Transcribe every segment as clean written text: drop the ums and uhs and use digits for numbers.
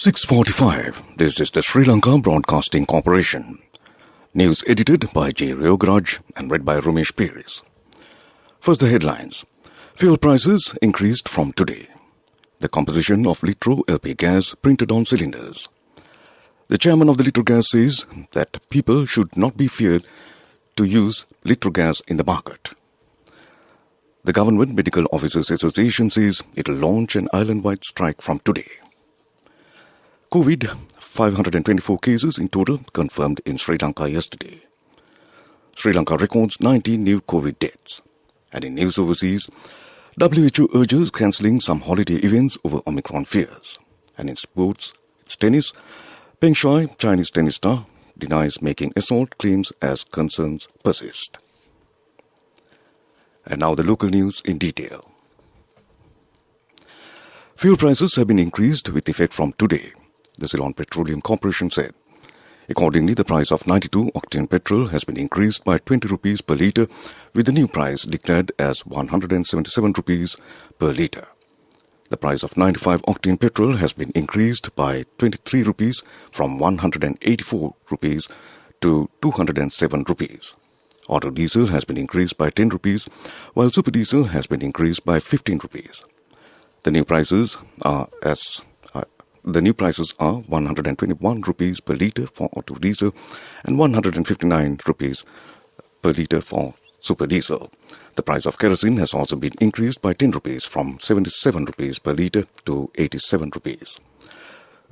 6:45. This is the Sri Lanka Broadcasting Corporation. News edited by J. Ryogaraj and read by Rumesh Peris. First, the headlines. Fuel prices increased from today. The composition of Litro LP gas printed on cylinders. The chairman of the Litro Gas says that people should not be feared to use Litro gas in the market. The Government Medical Officers Association says it will launch an island-wide strike from today. COVID, 524 cases in total confirmed in Sri Lanka yesterday. Sri Lanka records 19 new COVID deaths. And in news overseas, WHO urges cancelling some holiday events over Omicron fears. And in sports, it's tennis. Peng Shuai, Chinese tennis star, denies making assault claims as concerns persist. And now the local news in detail. Fuel prices have been increased with effect from today, the Ceylon Petroleum Corporation said. Accordingly, the price of 92-octane petrol has been increased by 20 rupees per litre, with the new price declared as 177 rupees per litre. The price of 95-octane petrol has been increased by 23 rupees from 184 rupees to 207 rupees. Auto diesel has been increased by 10 rupees, while super diesel has been increased by 15 rupees. The new prices are 121 rupees per litre for auto diesel and 159 rupees per litre for super diesel. The price of kerosene has also been increased by 10 rupees from 77 rupees per litre to 87 rupees.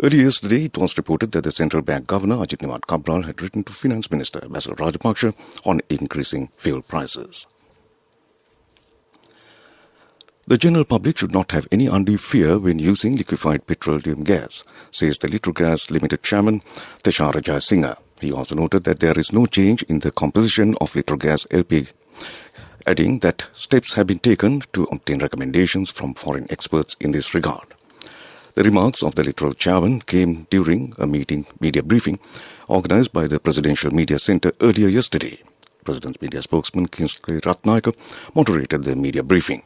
Earlier yesterday, it was reported that the Central Bank Governor Ajit Nimad Cabral had written to Finance Minister Basil Rajapaksa on increasing fuel prices. The general public should not have any undue fear when using liquefied petroleum gas, says the Litro Gas Limited Chairman Teshara Jayasinghe. He also noted that there is no change in the composition of Litro Gas LP, adding that steps have been taken to obtain recommendations from foreign experts in this regard. The remarks of the Litro chairman came during a media briefing organized by the Presidential Media Centre earlier yesterday. President's media spokesman Kingsley Ratnayaka moderated the media briefing.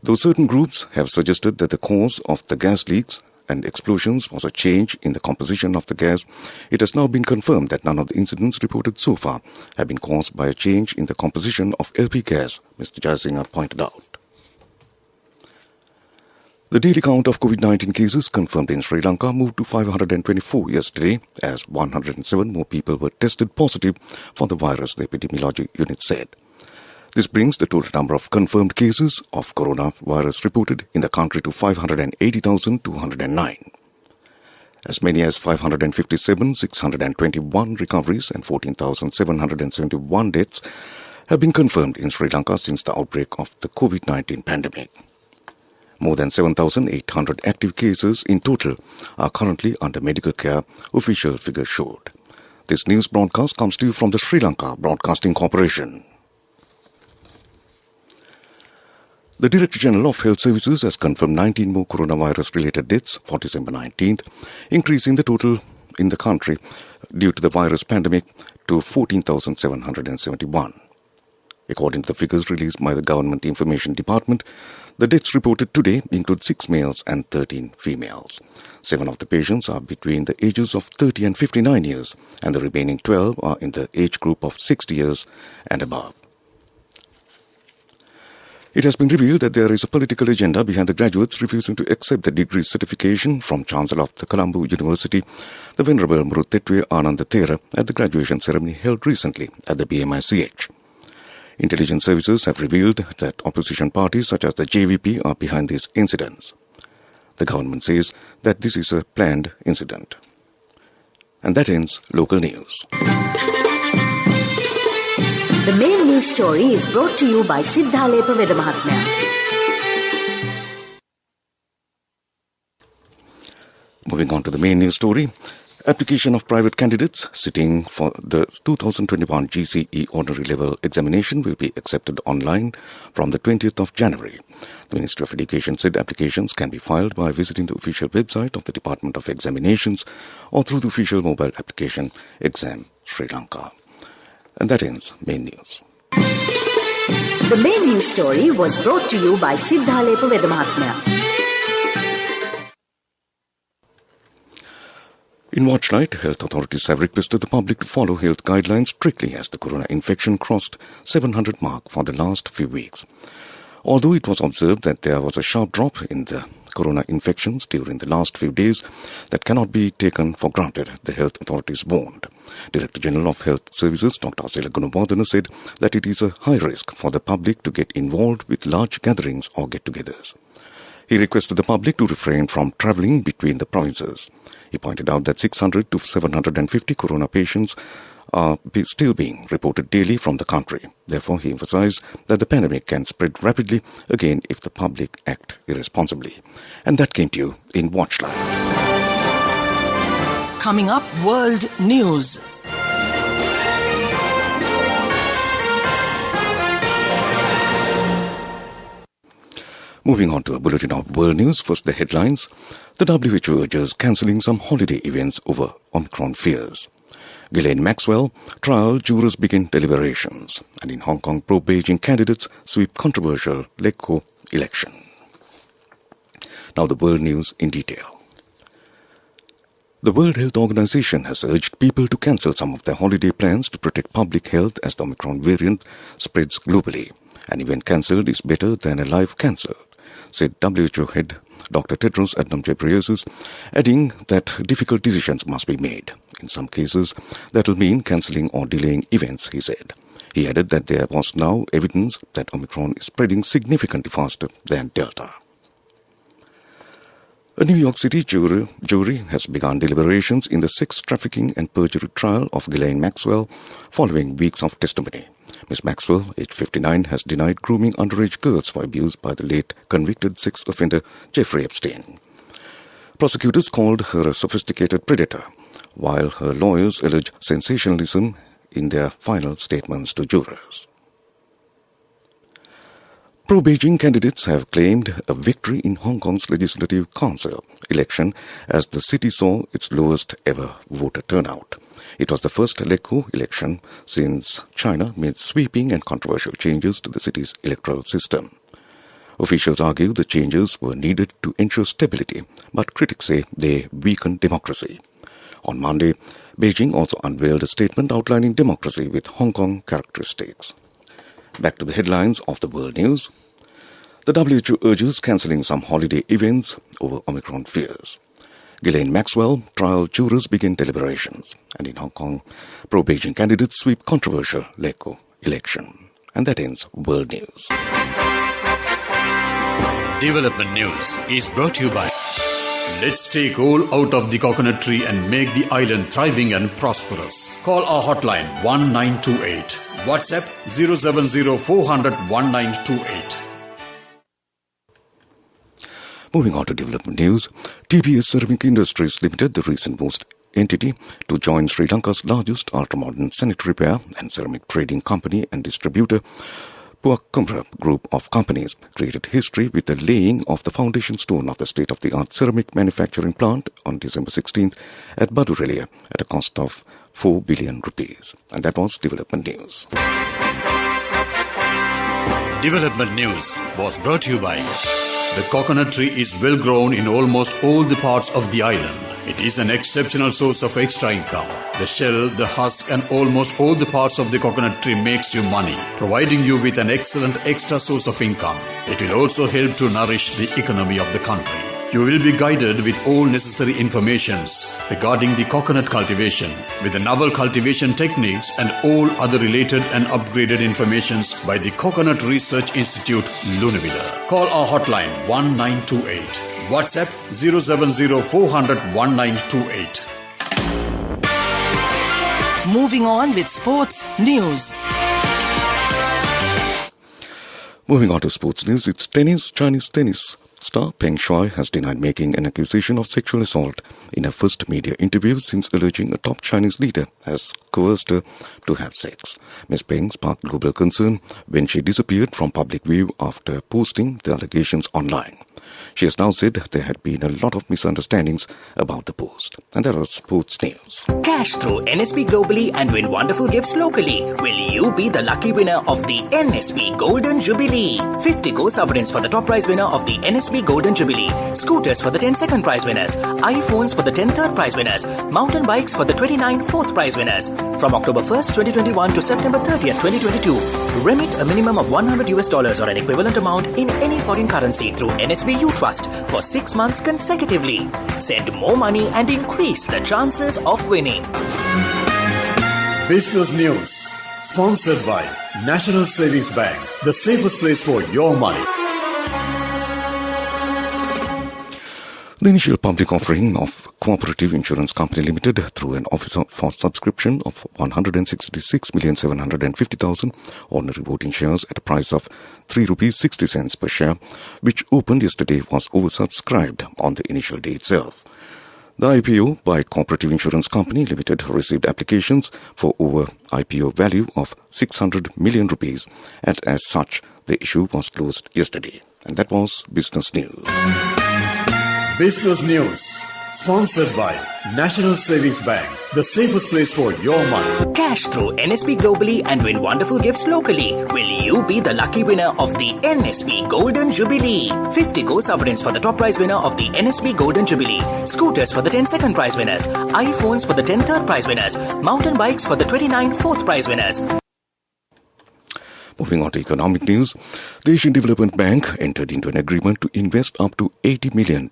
Though certain groups have suggested that the cause of the gas leaks and explosions was a change in the composition of the gas, it has now been confirmed that none of the incidents reported so far have been caused by a change in the composition of LP gas, Mr. Jayasinghe pointed out. The daily count of COVID-19 cases confirmed in Sri Lanka moved to 524 yesterday, as 107 more people were tested positive for the virus, the epidemiology unit said. This brings the total number of confirmed cases of coronavirus reported in the country to 580,209. As many as 557,621 recoveries and 14,771 deaths have been confirmed in Sri Lanka since the outbreak of the COVID-19 pandemic. More than 7,800 active cases in total are currently under medical care, official figures showed. This news broadcast comes to you from the Sri Lanka Broadcasting Corporation. The Director General of Health Services has confirmed 19 more coronavirus-related deaths for December 19th, increasing the total in the country due to the virus pandemic to 14,771. According to the figures released by the Government Information Department, the deaths reported today include 6 males and 13 females. 7 of the patients are between the ages of 30 and 59 years, and the remaining 12 are in the age group of 60 years and above. It has been revealed that there is a political agenda behind the graduates refusing to accept the degree certification from Chancellor of the Colombo University, the Venerable Muruthetwe Ananda Thera, at the graduation ceremony held recently at the BMICH. Intelligence services have revealed that opposition parties such as the JVP are behind these incidents. The government says that this is a planned incident. And that ends local news. The main news story is brought to you by Siddhalepa Veda Mahatmya. Moving on to the main news story. Application of private candidates sitting for the 2021 GCE ordinary level examination will be accepted online from the 20th of January. The Ministry of Education said applications can be filed by visiting the official website of the Department of Examinations or through the official mobile application Exam Sri Lanka. And that ends main news. The main news story was brought to you by Siddhalepa Veda Mahatmya. In Watch Night, health authorities have requested the public to follow health guidelines strictly as the corona infection crossed 700 mark for the last few weeks. Although it was observed that there was a sharp drop in the corona infections during the last few days, that cannot be taken for granted, the health authorities warned. Director General of Health Services, Dr. Asela Gunawardena, said that it is a high risk for the public to get involved with large gatherings or get-togethers. He requested the public to refrain from travelling between the provinces. He pointed out that 600 to 750 corona patients are still being reported daily from the country. Therefore, he emphasized that the pandemic can spread rapidly again if the public act irresponsibly. And that came to you in Watchline. Coming up, World News. Moving on to a bulletin of world news. First, the headlines. The WHO urges cancelling some holiday events over Omicron fears. Ghislaine Maxwell, trial jurors begin deliberations. And in Hong Kong, pro-Beijing candidates sweep controversial Lekko election. Now the world news in detail. The World Health Organization has urged people to cancel some of their holiday plans to protect public health as the Omicron variant spreads globally. An event cancelled is better than a life cancelled, said WHO head Dr. Tedros Adhanom Ghebreyesus, adding that difficult decisions must be made. In some cases, that will mean cancelling or delaying events, he said. He added that there was now evidence that Omicron is spreading significantly faster than Delta. A New York City jury has begun deliberations in the sex trafficking and perjury trial of Ghislaine Maxwell following weeks of testimony. Ms. Maxwell, aged 59, has denied grooming underage girls for abuse by the late convicted sex offender Jeffrey Epstein. Prosecutors called her a sophisticated predator, while her lawyers allege sensationalism in their final statements to jurors. Pro-Beijing candidates have claimed a victory in Hong Kong's Legislative Council election as the city saw its lowest ever voter turnout. It was the first Lekko election since China made sweeping and controversial changes to the city's electoral system. Officials argue the changes were needed to ensure stability, but critics say they weakened democracy. On Monday, Beijing also unveiled a statement outlining democracy with Hong Kong characteristics. Back to the headlines of the world news. The WHO urges cancelling some holiday events over Omicron fears. Ghislaine Maxwell, trial jurors begin deliberations. And in Hong Kong, pro-Beijing candidates sweep controversial Lekko election. And that ends World News. Development News is brought to you by Let's take all out of the coconut tree and make the island thriving and prosperous. Call our hotline 1928. WhatsApp 070 400 1928. Moving on to development news, TBS Ceramic Industries Limited, the recent-most entity to join Sri Lanka's largest ultra-modern sanitary ware and ceramic trading company and distributor, Puakumbra Group of Companies, created history with the laying of the foundation stone of the state-of-the-art ceramic manufacturing plant on December 16th at Badurelia at a cost of 4 billion rupees. And that was Development News. Development News was brought to you by the coconut tree is well grown in almost all the parts of the island. It is an exceptional source of extra income. The shell, the husk and almost all the parts of the coconut tree makes you money, providing you with an excellent extra source of income. It will also help to nourish the economy of the country. You will be guided with all necessary informations regarding the coconut cultivation, with the novel cultivation techniques and all other related and upgraded informations by the Coconut Research Institute, Lunavilla. Call our hotline 1928. WhatsApp 070 400 1928. Moving on with sports news. Moving on to sports news, it's tennis. Chinese tennis star Peng Shuai has denied making an accusation of sexual assault in her first media interview since alleging a top Chinese leader has coerced her to have sex. Ms. Peng sparked global concern when she disappeared from public view after posting the allegations online. She has now said there had been a lot of misunderstandings about the post. And that was sports news. Cash through NSP globally and win wonderful gifts locally. Will you be the lucky winner of the NSP Golden Jubilee? 50 gold sovereigns for the top prize winner of the NSP NSB Golden Jubilee, scooters for the 10-second prize winners, iPhones for the 10-third prize winners, mountain bikes for the 29-fourth prize winners. From October 1st, 2021 to September 30th, 2022, remit a minimum of $100 or an equivalent amount in any foreign currency through NSB U-Trust for 6 months consecutively. Send more money and increase the chances of winning. Business News, sponsored by National Savings Bank, the safest place for your money. The initial public offering of Cooperative Insurance Company Limited through an offer for subscription of 166,750,000 ordinary voting shares at a price of ₹3.60 per share, which opened yesterday, was oversubscribed on the initial day itself. The IPO by Cooperative Insurance Company Limited received applications for over IPO value of ₹600 million, and as such, the issue was closed yesterday. And that was Business News. Business News, sponsored by National Savings Bank, the safest place for your money. Cash through NSB globally and win wonderful gifts locally. Will you be the lucky winner of the NSB Golden Jubilee? 50 gold sovereigns for the top prize winner of the NSB Golden Jubilee, scooters for the 10-second prize winners, iPhones for the 10-third prize winners, mountain bikes for the 29-fourth prize winners. Moving on to economic news, the Asian Development Bank entered into an agreement to invest up to $80 million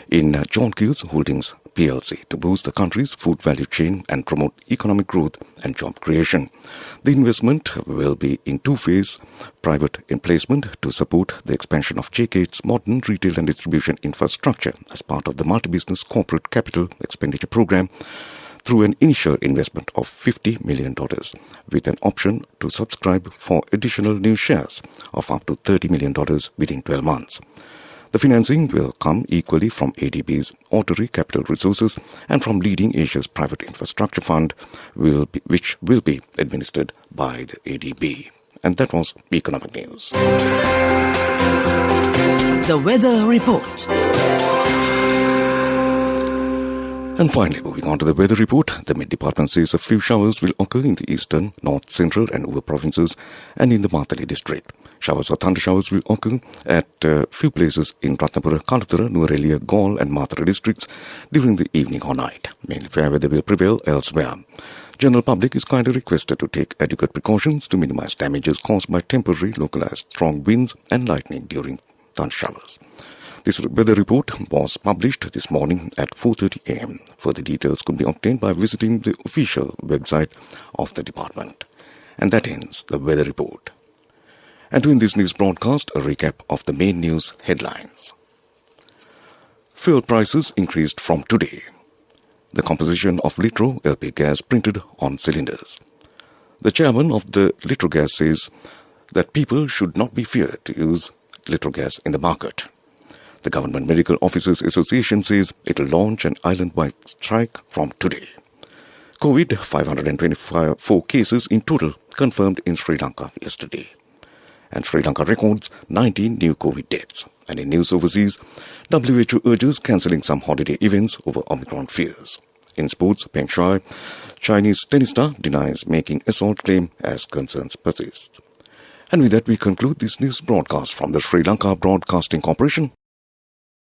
in John Keells Holdings PLC to boost the country's food value chain and promote economic growth and job creation. The investment will be in two phases: private placement to support the expansion of JK's modern retail and distribution infrastructure as part of the multi-business corporate capital expenditure program, through an initial investment of $50 million, with an option to subscribe for additional new shares of up to $30 million within 12 months. The financing will come equally from ADB's ordinary capital resources and from leading Asia's private infrastructure fund, which will be administered by the ADB. And that was Economic News. The Weather Report. And finally, moving on to the weather report, the Met Department says a few showers will occur in the eastern, north, central and over provinces and in the Matali district. Showers or thunder showers will occur at few places in Ratnapura, Kalathura, Nuwara, Galle and Mathura districts during the evening or night. Mainly fair weather will prevail elsewhere. General public is kindly requested to take adequate precautions to minimize damages caused by temporary localized strong winds and lightning during thunder showers. This weather report was published this morning at 4:30 a.m. Further details could be obtained by visiting the official website of the department. And that ends the weather report. And to end this news broadcast, a recap of the main news headlines. Fuel prices increased from today. The composition of Litro LP gas printed on cylinders. The chairman of the Litro Gas says that people should not be feared to use Litro gas in the market. The Government Medical Officers Association says it will launch an island-wide strike from today. COVID, 524 cases in total confirmed in Sri Lanka yesterday. And Sri Lanka records 19 new COVID deaths. And in news overseas, WHO urges cancelling some holiday events over Omicron fears. In sports, Peng Shuai, Chinese tennis star, denies making assault claim as concerns persist. And with that, we conclude this news broadcast from the Sri Lanka Broadcasting Corporation.